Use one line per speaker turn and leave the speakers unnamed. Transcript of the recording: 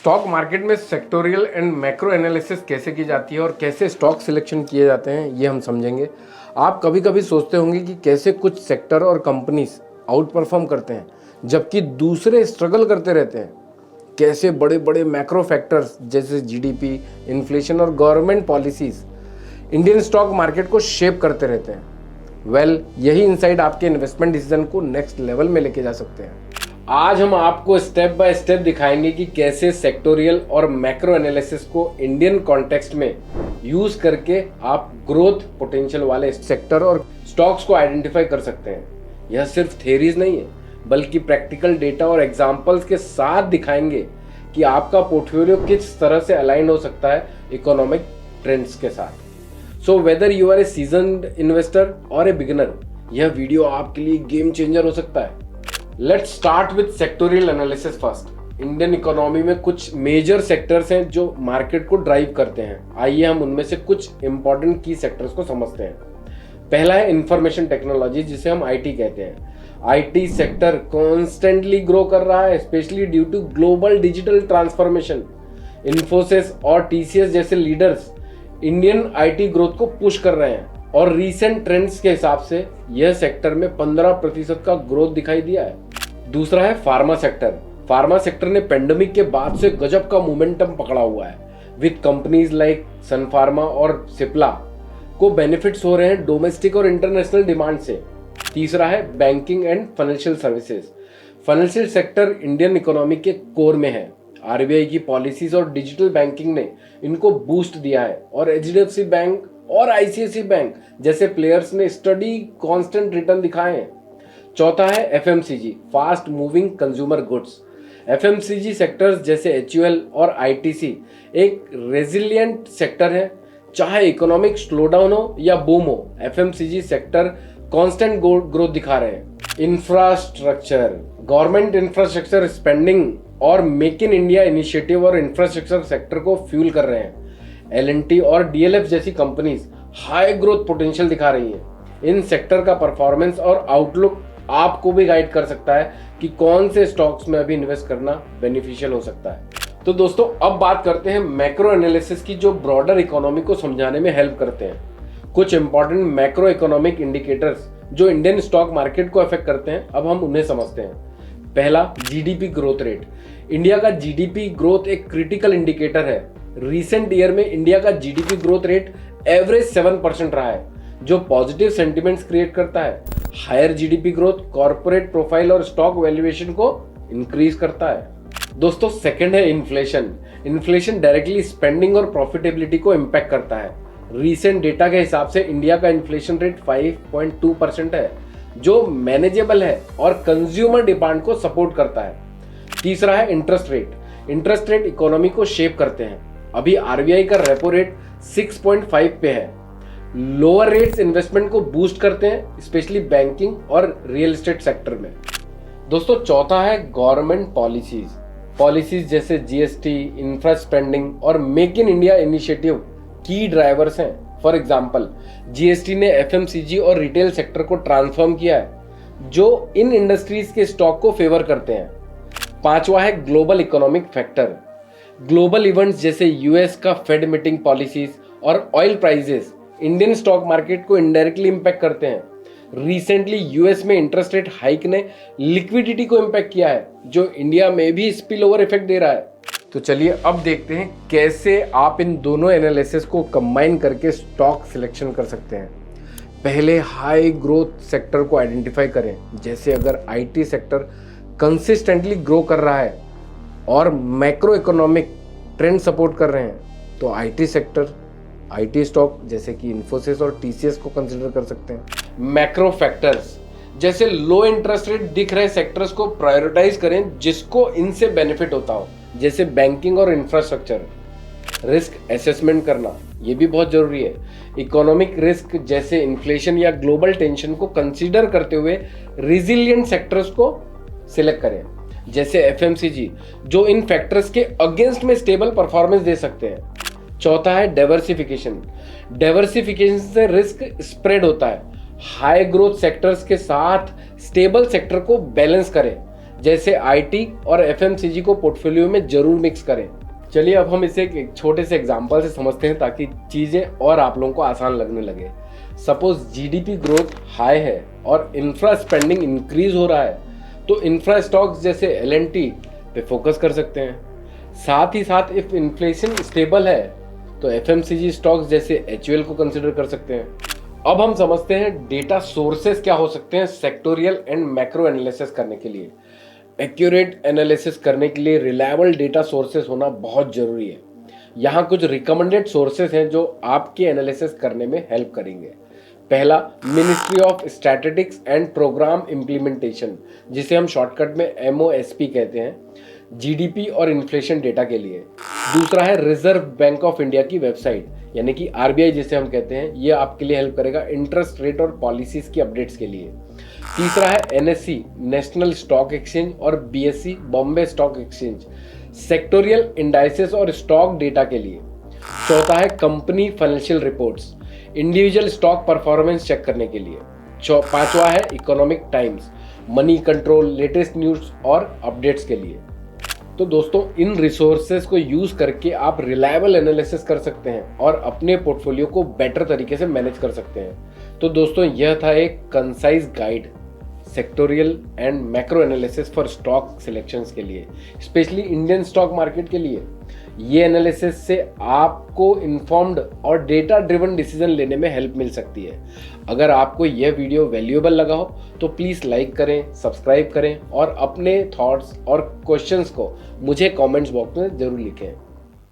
Stock market में sectoral and macro analysis कैसे की जाती है और कैसे स्टॉक सिलेक्शन किए जाते हैं ये हम समझेंगे। आप कभी कभी सोचते होंगे कि कैसे कुछ सेक्टर और कंपनीज आउट परफॉर्म करते हैं जबकि दूसरे स्ट्रगल करते रहते हैं। कैसे बड़े बड़े मैक्रो फैक्टर्स जैसे जीडीपी, इन्फ्लेशन और government policies Indian stock market को शेप करते रहते हैं। यही इनसाइट आपके इन्वेस्टमेंट डिसीजन को नेक्स्ट लेवल में लेके जा सकते हैं। आज हम आपको स्टेप बाय स्टेप दिखाएंगे कि कैसे सेक्टोरियल और मैक्रो एनालिसिस को इंडियन कॉन्टेक्स्ट में यूज करके आप ग्रोथ पोटेंशियल वाले सेक्टर और स्टॉक्स को आइडेंटिफाई कर सकते हैं। यह सिर्फ थ्योरीज नहीं है बल्कि प्रैक्टिकल डेटा और एग्जांपल्स के साथ दिखाएंगे कि आपका पोर्टफोलियो किस तरह से अलाइन हो सकता है इकोनॉमिक ट्रेंड्स के साथ। So whether you are a seasoned investor और ए बिगिनर, यह वीडियो आपके लिए गेम चेंजर हो सकता है। Let's start with sectoral analysis first. Indian economy में कुछ मेजर सेक्टर्स हैं जो मार्केट को ड्राइव करते हैं। आइए हम उनमें से कुछ इंपॉर्टेंट की सेक्टर्स को समझते हैं। पहला है इंफॉर्मेशन टेक्नोलॉजी, जिसे हम आईटी कहते हैं। आईटी सेक्टर कॉन्स्टेंटली ग्रो कर रहा है, specially due to global digital transformation. Infosys और टीसीएस जैसे लीडर्स इंडियन आईटी ग्रोथ को पुश कर रहे हैं और रीसेंट ट्रेंड्स के हिसाब से यह सेक्टर में 15% का ग्रोथ दिखाई दिया है। दूसरा है फार्मा सेक्टर। फार्मा सेक्टर ने पेंडेमिक के बाद से गजब का मोमेंटम पकड़ा हुआ है, with companies like Sun Pharma और सिप्ला को बेनिफिट्स हो रहे हैं डोमेस्टिक और इंटरनेशनल डिमांड से। तीसरा है banking and financial services. Financial sector Indian economy के कोर में है। आरबीआई की पॉलिसीज और डिजिटल बैंकिंग ने इनको बूस्ट दिया है और एचडीएफसी बैंक और आईसीआईसीआई बैंक जैसे प्लेयर्स ने स्टडी कांस्टेंट रिटर्न दिखाए हैं। चौथा है FMCG, fast moving consumer goods. FMCG sectors जैसे एचयूएल और आईटीसी एक रेजिलिएंट सेक्टर है। चाहे इकोनॉमिक स्लोडाउन हो या बूम हो, एफएमसीजी सेक्टर कांस्टेंट ग्रोथ दिखा रहे हैं। इंफ्रास्ट्रक्चर, गवर्नमेंट इंफ्रास्ट्रक्चर स्पेंडिंग और मेक इन इंडिया इनिशिएटिव और इंफ्रास्ट्रक्चर सेक्टर को फ्यूल कर रहे हैं। एलएनटी और डीएलएफ जैसी कंपनीज हाई ग्रोथ पोटेंशियल दिखा रही हैं। इन सेक्टर का परफॉर्मेंस और आउटलुक आपको भी गाइड कर सकता है कि कौन से स्टॉक्स में अभी इन्वेस्ट करना बेनिफिशियल हो सकता है। तो दोस्तों, अब बात करते हैं मैक्रो एनालिसिस की, जो ब्रॉडर इकोनॉमी को समझाने में हेल्प करते हैं। कुछ इंपॉर्टेंट मैक्रो इकोनॉमिक इंडिकेटर्स जो इंडियन स्टॉक मार्केट को अफेक्ट करते हैं, अब हम उन्हें समझते हैं। पहला, जीडीपी ग्रोथ रेट। इंडिया का जीडीपी ग्रोथ एक क्रिटिकल इंडिकेटर है। रिसेंट ईयर में इंडिया का जीडीपी ग्रोथ रेट एवरेज 7% रहा है, जो पॉजिटिव सेंटिमेंट्स क्रिएट करता है। Higher GDP growth corporate profile और स्टॉक वैल्यूएशन को इंक्रीज करता है। दोस्तों, सेकंड है इन्फ्लेशन। इन्फ्लेशन डायरेक्टली स्पेंडिंग और प्रॉफिटेबिलिटी को इम्पैक्ट करता है। रीसेंट डेटा के हिसाब से इंडिया का इन्फ्लेशन रेट 5.2% है, जो मैनेजेबल है और कंज्यूमर डिमांड को सपोर्ट करता है। तीसरा है interest rate. Interest rate economy को शेप करते हैं। अभी आरबीआई का रेपो रेट 6.5 पे है। लोअर रेट्स इन्वेस्टमेंट को बूस्ट करते हैं, स्पेशली बैंकिंग और रियल एस्टेट सेक्टर में। दोस्तों, चौथा है गवर्नमेंट पॉलिसीज जैसे जीएसटी, इंफ्रा स्पेंडिंग और मेक इन इंडिया इनिशिएटिव की ड्राइवर्स हैं। फॉर एग्जांपल, जीएसटी ने एफएमसीजी और रिटेल सेक्टर को ट्रांसफॉर्म किया है, जो इन इंडस्ट्रीज के स्टॉक को फेवर करते हैं। पांचवा है global economic factor. Global events जैसे यूएस का फेड मीटिंग पॉलिसीज और oil prices Indian stock market को इनडायरेक्टली इंपैक्ट करते हैं। रिसेंटली यूएस में इंटरेस्ट रेट हाइक ने लिक्विडिटी को इंपैक्ट किया है, जो इंडिया में भी स्पिल ओवर इफेक्ट दे रहा है। तो चलिए अब देखते हैं कैसे आप इन दोनों एनालिसिस को कंबाइन करके स्टॉक सिलेक्शन कर सकते हैं। पहले हाई ग्रोथ सेक्टर को आइडेंटिफाई करें, जैसे अगर आईटी सेक्टर कंसिस्टेंटली ग्रो कर रहा है और मैक्रो इकोनॉमिक ट्रेंड सपोर्ट कर रहे हैं, तो आईटी सेक्टर, आईटी स्टॉक जैसे कि इन्फोसिस और टीसीएस को कंसिडर कर सकते हैं। मैक्रो फैक्टर्स जैसे लो इंटरेस्ट रेट दिख रहे सेक्टर्स को प्रायोरिटाइज करें जिसको इनसे बेनिफिट होता हो, जैसे बैंकिंग और इंफ्रास्ट्रक्चर। रिस्क असेसमेंट करना ये भी बहुत जरूरी है। इकोनॉमिक रिस्क जैसे इन्फ्लेशन या ग्लोबल टेंशन को कंसीडर करते हुए रिजिलियंट सेक्टर्स को सिलेक्ट करें, जैसे एफएमसीजी, जो इन फैक्टर्स के अगेंस्ट में स्टेबल परफॉर्मेंस दे सकते हैं। चौथा है डाइवर्सिफिकेशन। डाइवर्सिफिकेशन से रिस्क स्प्रेड होता है। हाई ग्रोथ सेक्टर्स के साथ स्टेबल सेक्टर को बैलेंस करें, जैसे आईटी और एफएमसीजी को पोर्टफोलियो में जरूर मिक्स करें। चलिए अब हम इसे एक छोटे से एग्जांपल से समझते हैं ताकि चीज़ें और आप लोगों को आसान लगने लगे। सपोज जीडीपी ग्रोथ हाई है और इंफ्रा स्पेंडिंग इंक्रीज हो रहा है, तो इंफ्रा स्टॉक्स जैसे एलएनटी पे फोकस कर सकते हैं। साथ ही साथ इफ इन्फ्लेशन स्टेबल है तो एफएमसीजी स्टॉक्स जैसे एचयूएल को कंसिडर कर सकते हैं। अब हम समझते हैं डेटा सोर्सेस क्या हो सकते हैं सेक्टोरियल एंड मैक्रो एनालिसिस करने के लिए। एक्यूरेट एनालिसिस करने के लिए रिलायबल डेटा सोर्सेस होना बहुत जरूरी है। यहाँ कुछ रिकमेंडेड सोर्सेस हैं जो आपके एनालिसिस करने में हेल्प करेंगे। पहला, ministry of statistics and programme implementation, जिसे हम शॉर्टकट में MOSP कहते हैं, जीडीपी और इन्फ्लेशन डेटा के लिए। दूसरा है रिजर्व बैंक ऑफ इंडिया की वेबसाइट, यानी कि RBI जिसे हम कहते हैं, ये आपके लिए हेल्प करेगा इंटरेस्ट रेट और पॉलिसीज की अपडेट्स के लिए। तीसरा है NSE नेशनल स्टॉक एक्सचेंज और BSE Bombay stock exchange sectoral indices और स्टॉक डेटा के लिए। चौथा है company financial reports individual stock performance check करने के लिए। पांचवा है Economic Times Moneycontrol latest news और अपडेट्स के लिए। तो दोस्तों, इन रिसोर्सेज को यूज करके आप रिलायबल एनालिसिस कर सकते हैं और अपने पोर्टफोलियो को बेटर तरीके से मैनेज कर सकते हैं। तो दोस्तों, यह था एक concise guide sectoral and macro analysis for stock selections के लिए, स्पेशली इंडियन स्टॉक मार्केट के लिए। ये एनालिसिस से आपको इन्फॉर्म्ड और डेटा ड्रिवन डिसीजन लेने में हेल्प मिल सकती है। अगर आपको यह वीडियो वैल्यूएबल लगा हो तो प्लीज़ लाइक करें, सब्सक्राइब करें और अपने थॉट्स और क्वेश्चंस को मुझे कमेंट्स बॉक्स में ज़रूर लिखें।